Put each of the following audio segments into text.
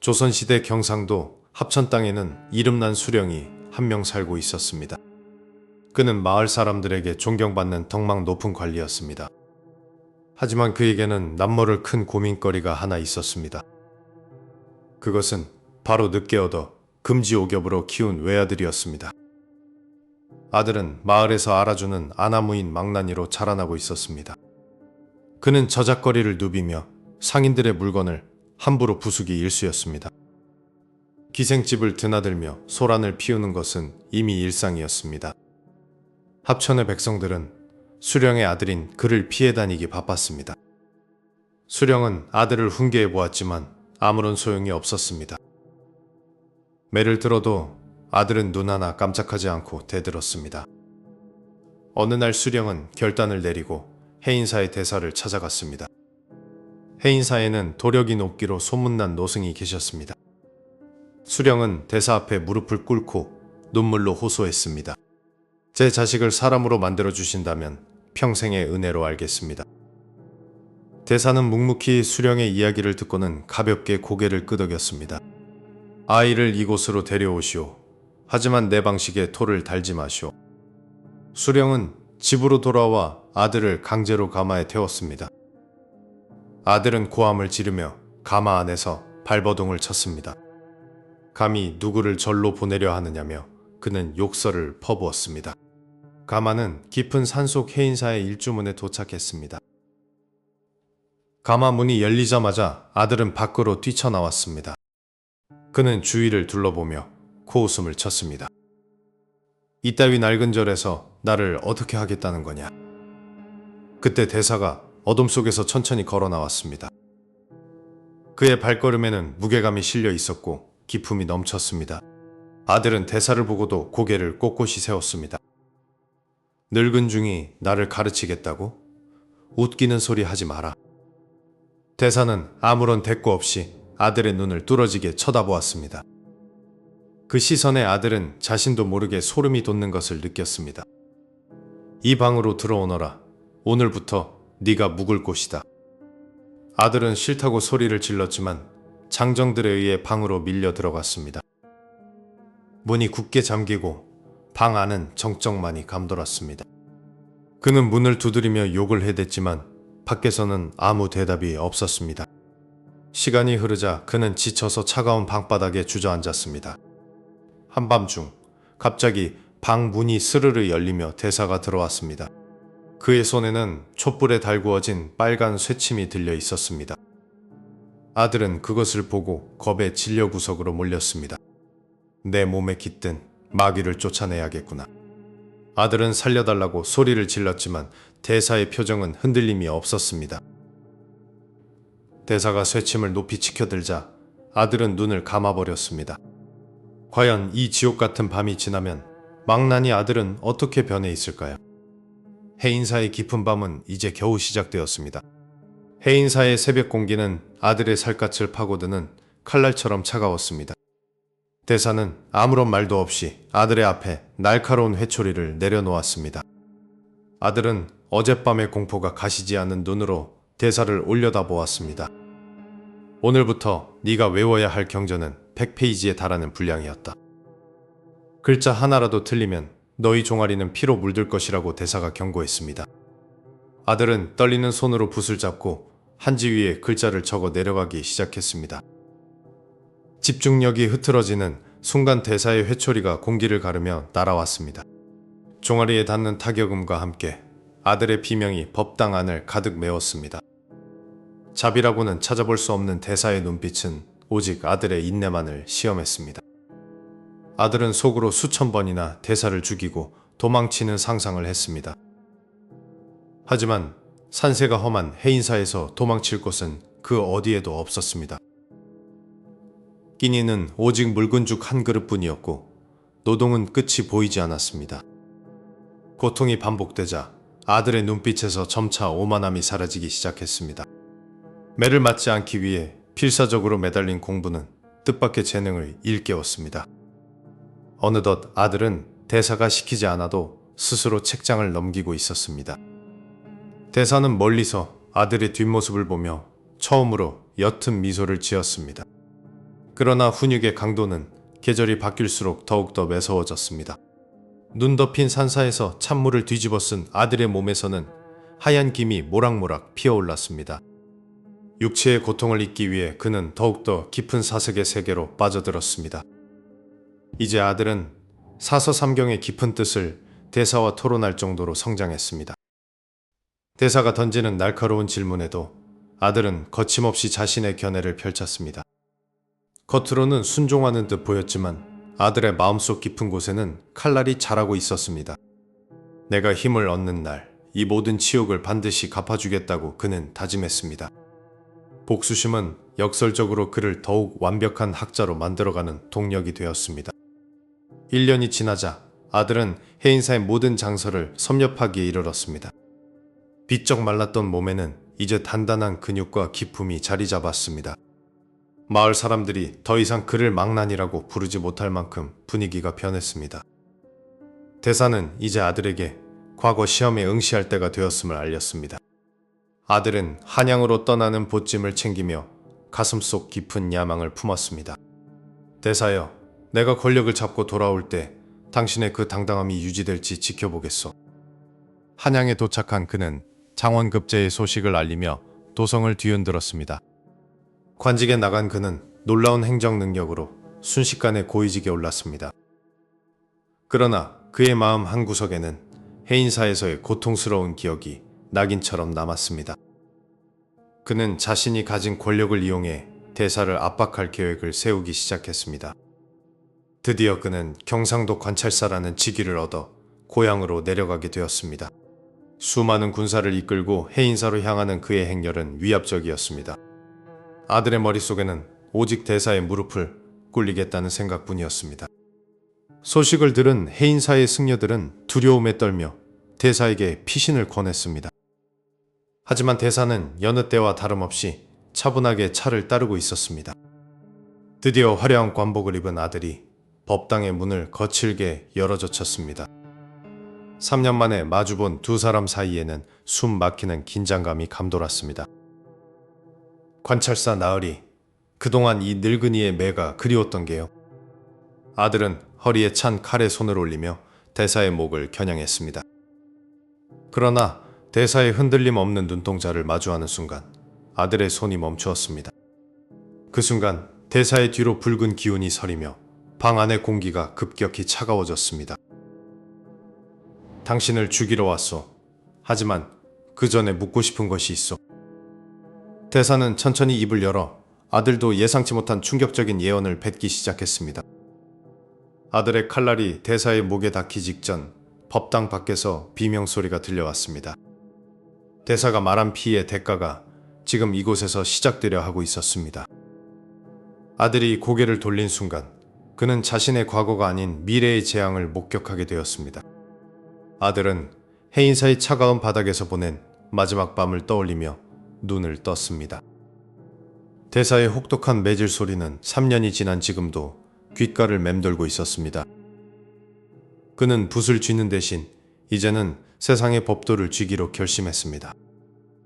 조선시대 경상도 합천 땅에는 이름난 수령이 한 명 살고 있었습니다. 그는 마을 사람들에게 존경받는 덕망 높은 관리였습니다. 하지만 그에게는 남모를 큰 고민거리가 하나 있었습니다. 그것은 바로 늦게 얻어 금지옥엽으로 키운 외아들이었습니다. 아들은 마을에서 알아주는 아나무인 망나니로 자라나고 있었습니다. 그는 저작거리를 누비며 상인들의 물건을 함부로 부수기 일쑤였습니다. 기생집을 드나들며 소란을 피우는 것은 이미 일상이었습니다. 합천의 백성들은 수령의 아들인 그를 피해 다니기 바빴습니다. 수령은 아들을 훈계해 보았지만 아무런 소용이 없었습니다. 매를 들어도 아들은 눈 하나 깜짝하지 않고 대들었습니다. 어느 날 수령은 결단을 내리고 해인사의 대사를 찾아갔습니다. 해인사에는 도력이 높기로 소문난 노승이 계셨습니다. 수령은 대사 앞에 무릎을 꿇고 눈물로 호소했습니다. 제 자식을 사람으로 만들어 주신다면 평생의 은혜로 알겠습니다. 대사는 묵묵히 수령의 이야기를 듣고는 가볍게 고개를 끄덕였습니다. 아이를 이곳으로 데려오시오. 하지만 내 방식에 토를 달지 마시오. 수령은 집으로 돌아와 아들을 강제로 가마에 태웠습니다. 아들은 고함을 지르며 가마 안에서 발버둥을 쳤습니다. 감히 누구를 절로 보내려 하느냐며 그는 욕설을 퍼부었습니다. 가마는 깊은 산속 해인사의 일주문에 도착했습니다. 가마 문이 열리자마자 아들은 밖으로 뛰쳐나왔습니다. 그는 주위를 둘러보며 코웃음을 쳤습니다. 이따위 낡은 절에서 나를 어떻게 하겠다는 거냐. 그때 대사가 어둠 속에서 천천히 걸어 나왔습니다. 그의 발걸음에는 무게감이 실려 있었고 기품이 넘쳤습니다. 아들은 대사를 보고도 고개를 꼿꼿이 세웠습니다. 늙은 중이 나를 가르치겠다고? 웃기는 소리 하지 마라. 대사는 아무런 대꾸 없이 아들의 눈을 뚫어지게 쳐다보았습니다. 그 시선에 아들은 자신도 모르게 소름이 돋는 것을 느꼈습니다. 이 방으로 들어오너라. 오늘부터 네가 묵을 곳이다. 아들은 싫다고 소리를 질렀지만 장정들에 의해 방으로 밀려 들어갔습니다. 문이 굳게 잠기고 방 안은 정적만이 감돌았습니다. 그는 문을 두드리며 욕을 해댔지만 밖에서는 아무 대답이 없었습니다. 시간이 흐르자 그는 지쳐서 차가운 방바닥에 주저앉았습니다. 한밤중 갑자기 방 문이 스르르 열리며 대사가 들어왔습니다. 그의 손에는 촛불에 달구어진 빨간 쇠침이 들려 있었습니다. 아들은 그것을 보고 겁에 질려 구석으로 몰렸습니다. 내 몸에 깃든 마귀를 쫓아내야겠구나. 아들은 살려달라고 소리를 질렀지만 대사의 표정은 흔들림이 없었습니다. 대사가 쇠침을 높이 치켜들자 아들은 눈을 감아버렸습니다. 과연 이 지옥 같은 밤이 지나면 망나니 아들은 어떻게 변해 있을까요? 해인사의 깊은 밤은 이제 겨우 시작되었습니다. 해인사의 새벽 공기는 아들의 살갗을 파고드는 칼날처럼 차가웠습니다. 대사는 아무런 말도 없이 아들의 앞에 날카로운 회초리를 내려놓았습니다. 아들은 어젯밤의 공포가 가시지 않는 눈으로 대사를 올려다보았습니다. 오늘부터 네가 외워야 할 경전은 100페이지에 달하는 분량이었다. 글자 하나라도 틀리면 너희 종아리는 피로 물들 것이라고 대사가 경고했습니다. 아들은 떨리는 손으로 붓을 잡고 한지 위에 글자를 적어 내려가기 시작했습니다. 집중력이 흐트러지는 순간 대사의 회초리가 공기를 가르며 날아왔습니다. 종아리에 닿는 타격음과 함께 아들의 비명이 법당 안을 가득 메웠습니다. 자비라고는 찾아볼 수 없는 대사의 눈빛은 오직 아들의 인내만을 시험했습니다. 아들은 속으로 수천 번이나 대사를 죽이고 도망치는 상상을 했습니다. 하지만 산세가 험한 해인사에서 도망칠 곳은 그 어디에도 없었습니다. 끼니는 오직 묽은 죽 한 그릇뿐이었고 노동은 끝이 보이지 않았습니다. 고통이 반복되자 아들의 눈빛에서 점차 오만함이 사라지기 시작했습니다. 매를 맞지 않기 위해 필사적으로 매달린 공부는 뜻밖의 재능을 일깨웠습니다. 어느덧 아들은 대사가 시키지 않아도 스스로 책장을 넘기고 있었습니다. 대사는 멀리서 아들의 뒷모습을 보며 처음으로 옅은 미소를 지었습니다. 그러나 훈육의 강도는 계절이 바뀔수록 더욱더 매서워졌습니다. 눈 덮인 산사에서 찬물을 뒤집어 쓴 아들의 몸에서는 하얀 김이 모락모락 피어올랐습니다. 육체의 고통을 잊기 위해 그는 더욱더 깊은 사색의 세계로 빠져들었습니다. 이제 아들은 사서삼경의 깊은 뜻을 대사와 토론할 정도로 성장했습니다. 대사가 던지는 날카로운 질문에도 아들은 거침없이 자신의 견해를 펼쳤습니다. 겉으로는 순종하는 듯 보였지만 아들의 마음속 깊은 곳에는 칼날이 자라고 있었습니다. 내가 힘을 얻는 날, 이 모든 치욕을 반드시 갚아주겠다고 그는 다짐했습니다. 복수심은 역설적으로 그를 더욱 완벽한 학자로 만들어가는 동력이 되었습니다. 1년이 지나자 아들은 해인사의 모든 장서를 섭렵하기에 이르렀습니다. 비쩍 말랐던 몸에는 이제 단단한 근육과 기품이 자리 잡았습니다. 마을 사람들이 더 이상 그를 망난이라고 부르지 못할 만큼 분위기가 변했습니다. 대사는 이제 아들에게 과거 시험에 응시할 때가 되었음을 알렸습니다. 아들은 한양으로 떠나는 보찜을 챙기며 가슴속 깊은 야망을 품었습니다. 대사여, 내가 권력을 잡고 돌아올 때 당신의 그 당당함이 유지될지 지켜보겠소. 한양에 도착한 그는 장원급제의 소식을 알리며 도성을 뒤흔들었습니다. 관직에 나간 그는 놀라운 행정 능력으로 순식간에 고위직에 올랐습니다. 그러나 그의 마음 한구석에는 해인사에서의 고통스러운 기억이 낙인처럼 남았습니다. 그는 자신이 가진 권력을 이용해 대사를 압박할 계획을 세우기 시작했습니다. 드디어 그는 경상도 관찰사라는 직위를 얻어 고향으로 내려가게 되었습니다. 수많은 군사를 이끌고 해인사로 향하는 그의 행렬은 위압적이었습니다. 아들의 머릿속에는 오직 대사의 무릎을 꿇리겠다는 생각뿐이었습니다. 소식을 들은 해인사의 승려들은 두려움에 떨며 대사에게 피신을 권했습니다. 하지만 대사는 여느 때와 다름없이 차분하게 차를 따르고 있었습니다. 드디어 화려한 관복을 입은 아들이 법당의 문을 거칠게 열어젖혔습니다. 3년 만에 마주본 두 사람 사이에는 숨 막히는 긴장감이 감돌았습니다. 관찰사 나으리, 그동안 이 늙은이의 매가 그리웠던 게요. 아들은 허리에 찬 칼에 손을 올리며 대사의 목을 겨냥했습니다. 그러나 대사의 흔들림 없는 눈동자를 마주하는 순간 아들의 손이 멈추었습니다. 그 순간 대사의 뒤로 붉은 기운이 서리며 방 안의 공기가 급격히 차가워졌습니다. 당신을 죽이러 왔소. 하지만 그 전에 묻고 싶은 것이 있어. 대사는 천천히 입을 열어 아들도 예상치 못한 충격적인 예언을 뱉기 시작했습니다. 아들의 칼날이 대사의 목에 닿기 직전 법당 밖에서 비명소리가 들려왔습니다. 대사가 말한 피의 대가가 지금 이곳에서 시작되려 하고 있었습니다. 아들이 고개를 돌린 순간 그는 자신의 과거가 아닌 미래의 재앙을 목격하게 되었습니다. 아들은 해인사의 차가운 바닥에서 보낸 마지막 밤을 떠올리며 눈을 떴습니다. 대사의 혹독한 매질 소리는 3년이 지난 지금도 귓가를 맴돌고 있었습니다. 그는 붓을 쥐는 대신 이제는 세상의 법도를 쥐기로 결심했습니다.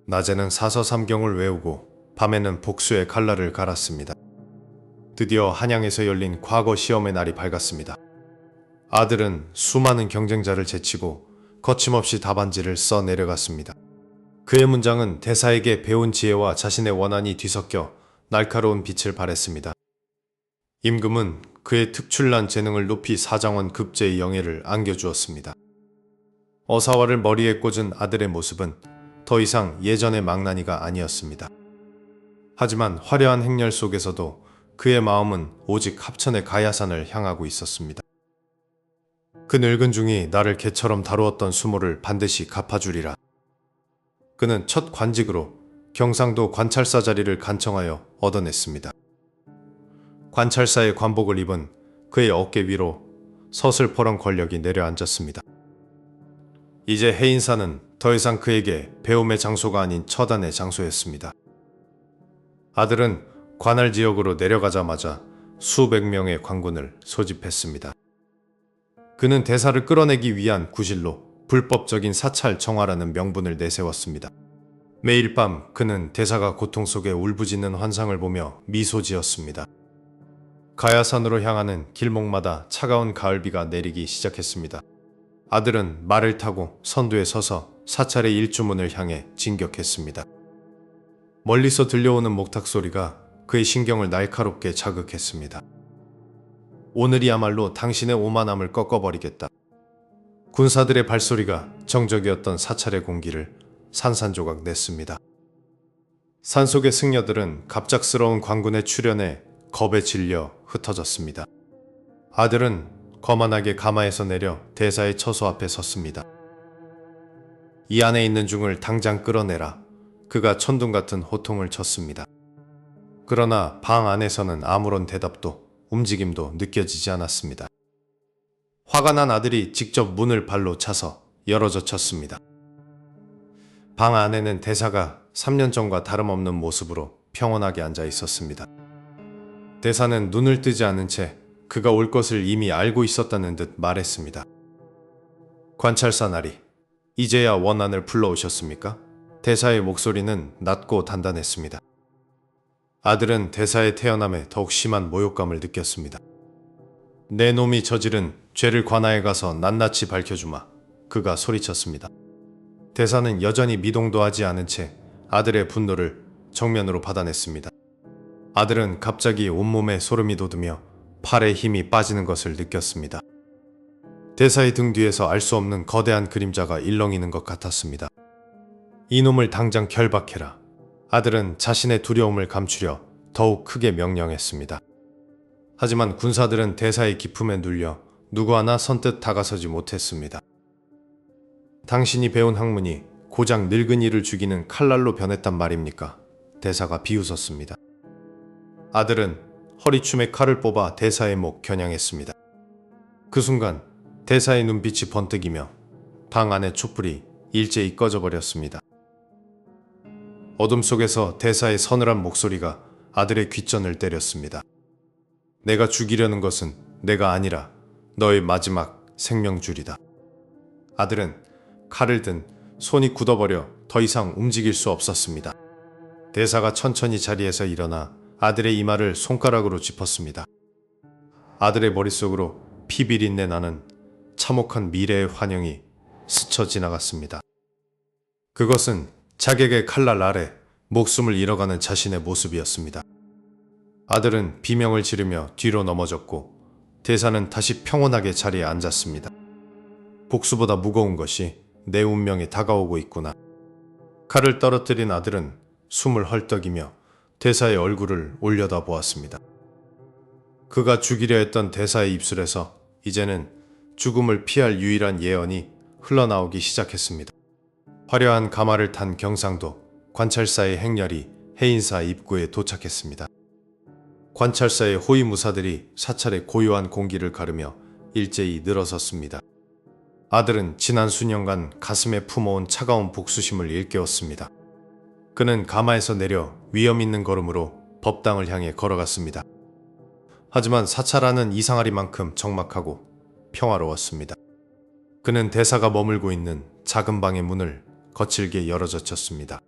낮에는 사서삼경을 외우고 밤에는 복수의 칼날을 갈았습니다. 드디어 한양에서 열린 과거 시험의 날이 밝았습니다. 아들은 수많은 경쟁자를 제치고 거침없이 답안지를 써 내려갔습니다. 그의 문장은 대사에게 배운 지혜와 자신의 원한이 뒤섞여 날카로운 빛을 발했습니다. 임금은 그의 특출난 재능을 높이 사장원 급제의 영예를 안겨주었습니다. 어사화를 머리에 꽂은 아들의 모습은 더 이상 예전의 망나니가 아니었습니다. 하지만 화려한 행렬 속에서도 그의 마음은 오직 합천의 가야산을 향하고 있었습니다. 그 늙은 중이 나를 개처럼 다루었던 수모를 반드시 갚아주리라. 그는 첫 관직으로 경상도 관찰사 자리를 간청하여 얻어냈습니다. 관찰사의 관복을 입은 그의 어깨 위로 서슬퍼런 권력이 내려앉았습니다. 이제 해인사는 더 이상 그에게 배움의 장소가 아닌 처단의 장소였습니다. 아들은 관할 지역으로 내려가자마자 수백 명의 관군을 소집했습니다. 그는 대사를 끌어내기 위한 구실로 불법적인 사찰 정화라는 명분을 내세웠습니다. 매일 밤 그는 대사가 고통 속에 울부짖는 환상을 보며 미소 지었습니다. 가야산으로 향하는 길목마다 차가운 가을비가 내리기 시작했습니다. 아들은 말을 타고 선두에 서서 사찰의 일주문을 향해 진격했습니다. 멀리서 들려오는 목탁 소리가 그의 신경을 날카롭게 자극했습니다. 오늘이야말로 당신의 오만함을 꺾어버리겠다. 군사들의 발소리가 정적이었던 사찰의 공기를 산산조각 냈습니다. 산속의 승려들은 갑작스러운 관군의 출현에 겁에 질려 흩어졌습니다. 아들은 거만하게 가마에서 내려 대사의 처소 앞에 섰습니다. 이 안에 있는 중을 당장 끌어내라. 그가 천둥 같은 호통을 쳤습니다. 그러나 방 안에서는 아무런 대답도 움직임도 느껴지지 않았습니다. 화가 난 아들이 직접 문을 발로 차서 열어젖혔습니다. 방 안에는 대사가 3년 전과 다름없는 모습으로 평온하게 앉아 있었습니다. 대사는 눈을 뜨지 않은 채 그가 올 것을 이미 알고 있었다는 듯 말했습니다. 관찰사 나리, 이제야 원한을 불러오셨습니까? 대사의 목소리는 낮고 단단했습니다. 아들은 대사의 태어남에 더욱 심한 모욕감을 느꼈습니다. 내 놈이 저지른 죄를 관아에 가서 낱낱이 밝혀주마. 그가 소리쳤습니다. 대사는 여전히 미동도 하지 않은 채 아들의 분노를 정면으로 받아냈습니다. 아들은 갑자기 온몸에 소름이 돋으며 팔에 힘이 빠지는 것을 느꼈습니다. 대사의 등 뒤에서 알 수 없는 거대한 그림자가 일렁이는 것 같았습니다. 이놈을 당장 결박해라. 아들은 자신의 두려움을 감추려 더욱 크게 명령했습니다. 하지만 군사들은 대사의 기품에 눌려 누구 하나 선뜻 다가서지 못했습니다. 당신이 배운 학문이 고작 늙은이를 죽이는 칼날로 변했단 말입니까? 대사가 비웃었습니다. 아들은 허리춤에 칼을 뽑아 대사의 목 겨냥했습니다. 그 순간 대사의 눈빛이 번뜩이며 방 안의 촛불이 일제히 꺼져버렸습니다. 어둠 속에서 대사의 서늘한 목소리가 아들의 귓전을 때렸습니다. 내가 죽이려는 것은 내가 아니라 너의 마지막 생명줄이다. 아들은 칼을 든 손이 굳어버려 더 이상 움직일 수 없었습니다. 대사가 천천히 자리에서 일어나 아들의 이마를 손가락으로 짚었습니다. 아들의 머릿속으로 피비린내 나는 참혹한 미래의 환영이 스쳐 지나갔습니다. 그것은 자객의 칼날 아래 목숨을 잃어가는 자신의 모습이었습니다. 아들은 비명을 지르며 뒤로 넘어졌고 대사는 다시 평온하게 자리에 앉았습니다. 복수보다 무거운 것이 내 운명에 다가오고 있구나. 칼을 떨어뜨린 아들은 숨을 헐떡이며 대사의 얼굴을 올려다 보았습니다. 그가 죽이려 했던 대사의 입술에서 이제는 죽음을 피할 유일한 예언이 흘러나오기 시작했습니다. 화려한 가마를 탄 경상도 관찰사의 행렬이 해인사 입구에 도착했습니다. 관찰사의 호위무사들이 사찰의 고요한 공기를 가르며 일제히 늘어섰습니다. 아들은 지난 수년간 가슴에 품어온 차가운 복수심을 일깨웠습니다. 그는 가마에서 내려 위험 있는 걸음으로 법당을 향해 걸어갔습니다. 하지만 사찰안은 이상하리만큼 적막하고 평화로웠습니다. 그는 대사가 머물고 있는 작은 방의 문을 거칠게 열어젖혔습니다.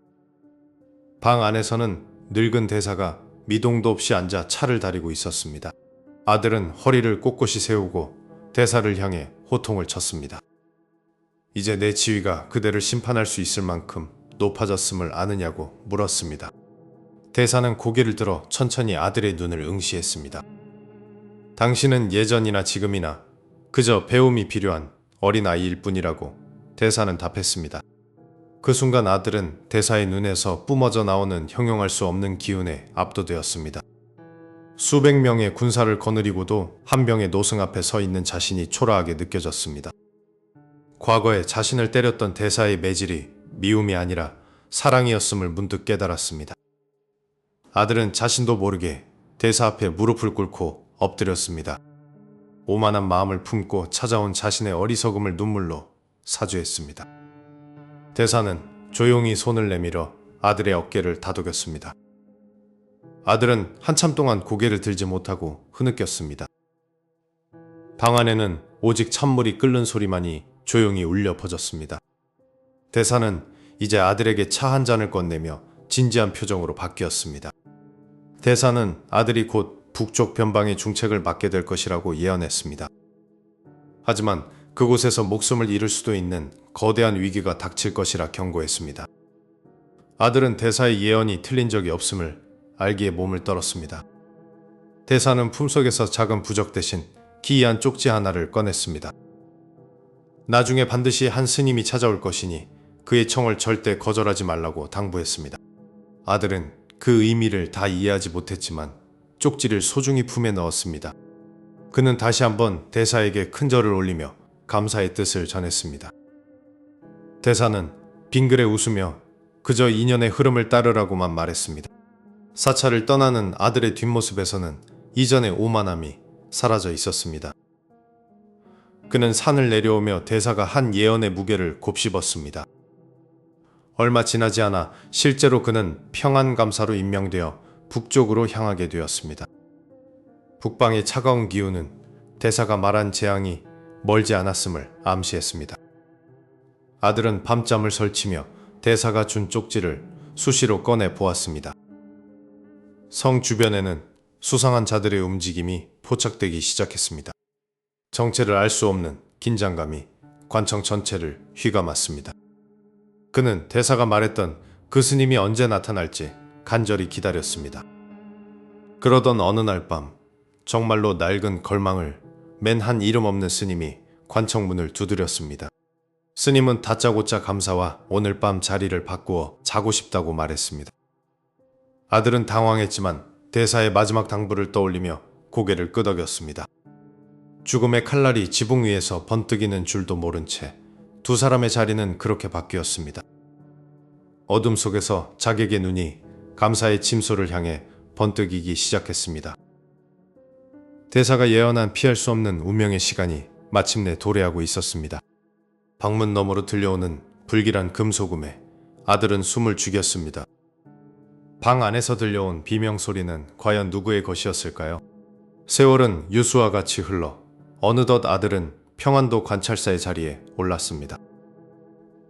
방 안에서는 늙은 대사가 미동도 없이 앉아 차를 다리고 있었습니다. 아들은 허리를 꼿꼿이 세우고 대사를 향해 호통을 쳤습니다. 이제 내 지위가 그대를 심판할 수 있을 만큼 높아졌음을 아느냐고 물었습니다. 대사는 고개를 들어 천천히 아들의 눈을 응시했습니다. 당신은 예전이나 지금이나 그저 배움이 필요한 어린아이일 뿐이라고 대사는 답했습니다. 그 순간 아들은 대사의 눈에서 뿜어져 나오는 형용할 수 없는 기운에 압도되었습니다. 수백 명의 군사를 거느리고도 한 병의 노승 앞에 서 있는 자신이 초라하게 느껴졌습니다. 과거에 자신을 때렸던 대사의 매질이 미움이 아니라 사랑이었음을 문득 깨달았습니다. 아들은 자신도 모르게 대사 앞에 무릎을 꿇고 엎드렸습니다. 오만한 마음을 품고 찾아온 자신의 어리석음을 눈물로 사죄했습니다. 대사는 조용히 손을 내밀어 아들의 어깨를 다독였습니다. 아들은 한참 동안 고개를 들지 못하고 흐느꼈습니다. 방 안에는 오직 찬물이 끓는 소리만이 조용히 울려 퍼졌습니다. 대사는 이제 아들에게 차 한 잔을 건네며 진지한 표정으로 바뀌었습니다. 대사는 아들이 곧 북쪽 변방의 중책을 맡게 될 것이라고 예언했습니다. 하지만 그곳에서 목숨을 잃을 수도 있는 거대한 위기가 닥칠 것이라 경고했습니다. 아들은 대사의 예언이 틀린 적이 없음을 알기에 몸을 떨었습니다. 대사는 품속에서 작은 부적 대신 기이한 쪽지 하나를 꺼냈습니다. 나중에 반드시 한 스님이 찾아올 것이니 그의 청을 절대 거절하지 말라고 당부했습니다. 아들은 그 의미를 다 이해하지 못했지만 쪽지를 소중히 품에 넣었습니다. 그는 다시 한번 대사에게 큰 절을 올리며 감사의 뜻을 전했습니다. 대사는 빙그레 웃으며 그저 인연의 흐름을 따르라고만 말했습니다. 사찰을 떠나는 아들의 뒷모습에서는 이전의 오만함이 사라져 있었습니다. 그는 산을 내려오며 대사가 한 예언의 무게를 곱씹었습니다. 얼마 지나지 않아 실제로 그는 평안감사로 임명되어 북쪽으로 향하게 되었습니다. 북방의 차가운 기운은 대사가 말한 재앙이 멀지 않았음을 암시했습니다. 아들은 밤잠을 설치며 대사가 준 쪽지를 수시로 꺼내 보았습니다. 성 주변에는 수상한 자들의 움직임이 포착되기 시작했습니다. 정체를 알 수 없는 긴장감이 관청 전체를 휘감았습니다. 그는 대사가 말했던 그 스님이 언제 나타날지 간절히 기다렸습니다. 그러던 어느 날 밤, 정말로 낡은 걸망을 맨 한 이름 없는 스님이 관청문을 두드렸습니다. 스님은 다짜고짜 감사와 오늘 밤 자리를 바꾸어 자고 싶다고 말했습니다. 아들은 당황했지만 대사의 마지막 당부를 떠올리며 고개를 끄덕였습니다. 죽음의 칼날이 지붕 위에서 번뜩이는 줄도 모른 채 두 사람의 자리는 그렇게 바뀌었습니다. 어둠 속에서 자객의 눈이 감사의 침소를 향해 번뜩이기 시작했습니다. 대사가 예언한 피할 수 없는 운명의 시간이 마침내 도래하고 있었습니다. 방문 너머로 들려오는 불길한 금소금에 아들은 숨을 죽였습니다. 방 안에서 들려온 비명소리는 과연 누구의 것이었을까요? 세월은 유수와 같이 흘러 어느덧 아들은 평안도 관찰사의 자리에 올랐습니다.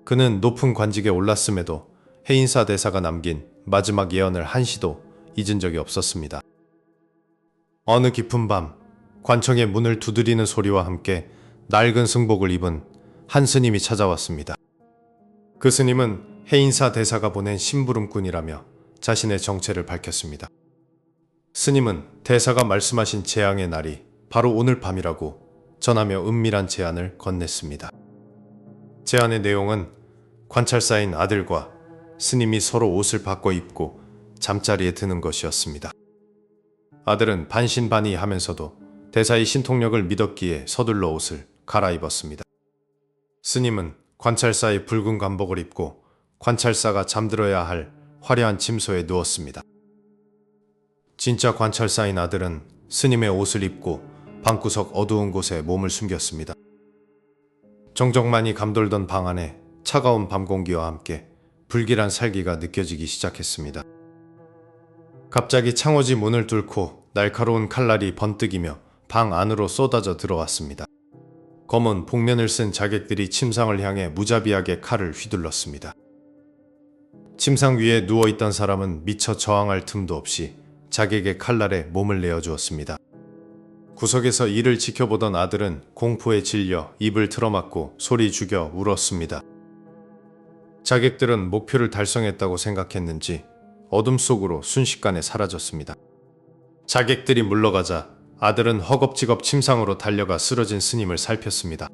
그는 높은 관직에 올랐음에도 해인사 대사가 남긴 마지막 예언을 한시도 잊은 적이 없었습니다. 어느 깊은 밤, 관청의 문을 두드리는 소리와 함께 낡은 승복을 입은 한 스님이 찾아왔습니다. 그 스님은 해인사 대사가 보낸 심부름꾼이라며 자신의 정체를 밝혔습니다. 스님은 대사가 말씀하신 재앙의 날이 바로 오늘 밤이라고 전하며 은밀한 제안을 건넸습니다. 제안의 내용은 관찰사인 아들과 스님이 서로 옷을 바꿔 입고 잠자리에 드는 것이었습니다. 아들은 반신반의하면서도 대사의 신통력을 믿었기에 서둘러 옷을 갈아입었습니다. 스님은 관찰사의 붉은 관복을 입고 관찰사가 잠들어야 할 화려한 침소에 누웠습니다. 진짜 관찰사인 아들은 스님의 옷을 입고 방구석 어두운 곳에 몸을 숨겼습니다. 정적만이 감돌던 방 안에 차가운 밤 공기와 함께 불길한 살기가 느껴지기 시작했습니다. 갑자기 창호지 문을 뚫고 날카로운 칼날이 번뜩이며 방 안으로 쏟아져 들어왔습니다. 검은 복면을 쓴 자객들이 침상을 향해 무자비하게 칼을 휘둘렀습니다. 침상 위에 누워있던 사람은 미처 저항할 틈도 없이 자객의 칼날에 몸을 내어주었습니다. 구석에서 이를 지켜보던 아들은 공포에 질려 입을 틀어막고 소리 죽여 울었습니다. 자객들은 목표를 달성했다고 생각했는지 어둠 속으로 순식간에 사라졌습니다. 자객들이 물러가자 아들은 허겁지겁 침상으로 달려가 쓰러진 스님을 살폈습니다.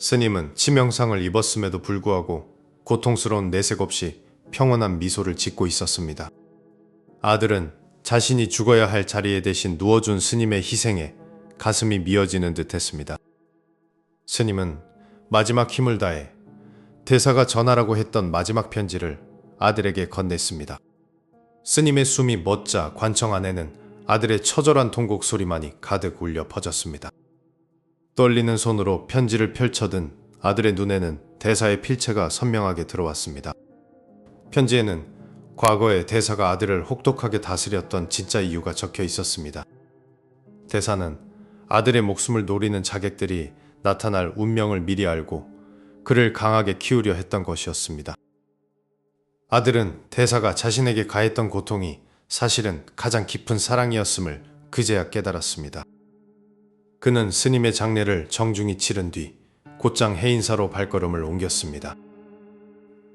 스님은 치명상을 입었음에도 불구하고 고통스러운 내색 없이 평온한 미소를 짓고 있었습니다. 아들은 자신이 죽어야 할 자리에 대신 누워준 스님의 희생에 가슴이 미어지는 듯 했습니다. 스님은 마지막 힘을 다해 대사가 전하라고 했던 마지막 편지를 아들에게 건넸습니다. 스님의 숨이 멎자 관청 안에는 아들의 처절한 통곡 소리만이 가득 울려 퍼졌습니다. 떨리는 손으로 편지를 펼쳐든 아들의 눈에는 대사의 필체가 선명하게 들어왔습니다. 편지에는 과거에 대사가 아들을 혹독하게 다스렸던 진짜 이유가 적혀 있었습니다. 대사는 아들의 목숨을 노리는 자객들이 나타날 운명을 미리 알고 그를 강하게 키우려 했던 것이었습니다. 아들은 대사가 자신에게 가했던 고통이 사실은 가장 깊은 사랑이었음을 그제야 깨달았습니다. 그는 스님의 장례를 정중히 치른 뒤 곧장 해인사로 발걸음을 옮겼습니다.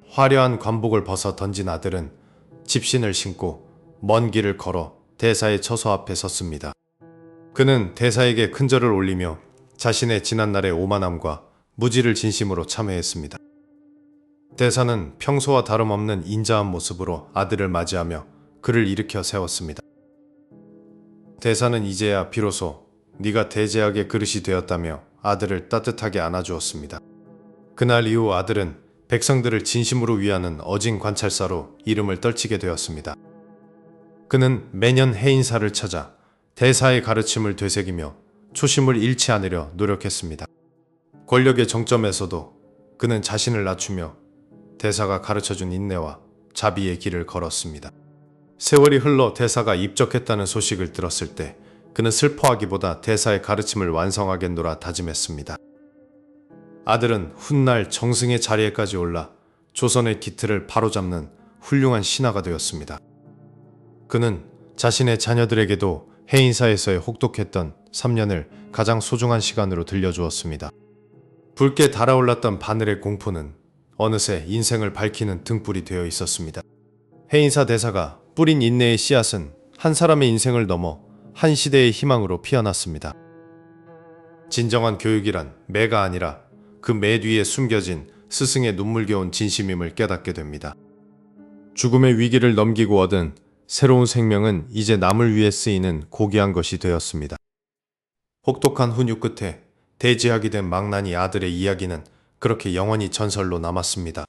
화려한 관복을 벗어 던진 아들은 집신을 신고 먼 길을 걸어 대사의 처소 앞에 섰습니다. 그는 대사에게 큰절을 올리며 자신의 지난날의 오만함과 무지를 진심으로 참회했습니다. 대사는 평소와 다름없는 인자한 모습으로 아들을 맞이하며 그를 일으켜 세웠습니다. 대사는 이제야 비로소 네가 대제학의 그릇이 되었다며 아들을 따뜻하게 안아주었습니다. 그날 이후 아들은 백성들을 진심으로 위하는 어진 관찰사로 이름을 떨치게 되었습니다. 그는 매년 해인사를 찾아 대사의 가르침을 되새기며 초심을 잃지 않으려 노력했습니다. 권력의 정점에서도 그는 자신을 낮추며 대사가 가르쳐준 인내와 자비의 길을 걸었습니다. 세월이 흘러 대사가 입적했다는 소식을 들었을 때 그는 슬퍼하기보다 대사의 가르침을 완성하겠노라 다짐했습니다. 아들은 훗날 정승의 자리에까지 올라 조선의 기틀을 바로잡는 훌륭한 신하가 되었습니다. 그는 자신의 자녀들에게도 해인사에서의 혹독했던 3년을 가장 소중한 시간으로 들려주었습니다. 붉게 달아올랐던 바늘의 공포는 어느새 인생을 밝히는 등불이 되어 있었습니다. 해인사 대사가 뿌린 인내의 씨앗은 한 사람의 인생을 넘어 한 시대의 희망으로 피어났습니다. 진정한 교육이란 매가 아니라 그 매 뒤에 숨겨진 스승의 눈물겨운 진심임을 깨닫게 됩니다. 죽음의 위기를 넘기고 얻은 새로운 생명은 이제 남을 위해 쓰이는 고귀한 것이 되었습니다. 혹독한 훈육 끝에 대지하게 된 망나니 아들의 이야기는 그렇게 영원히 전설로 남았습니다.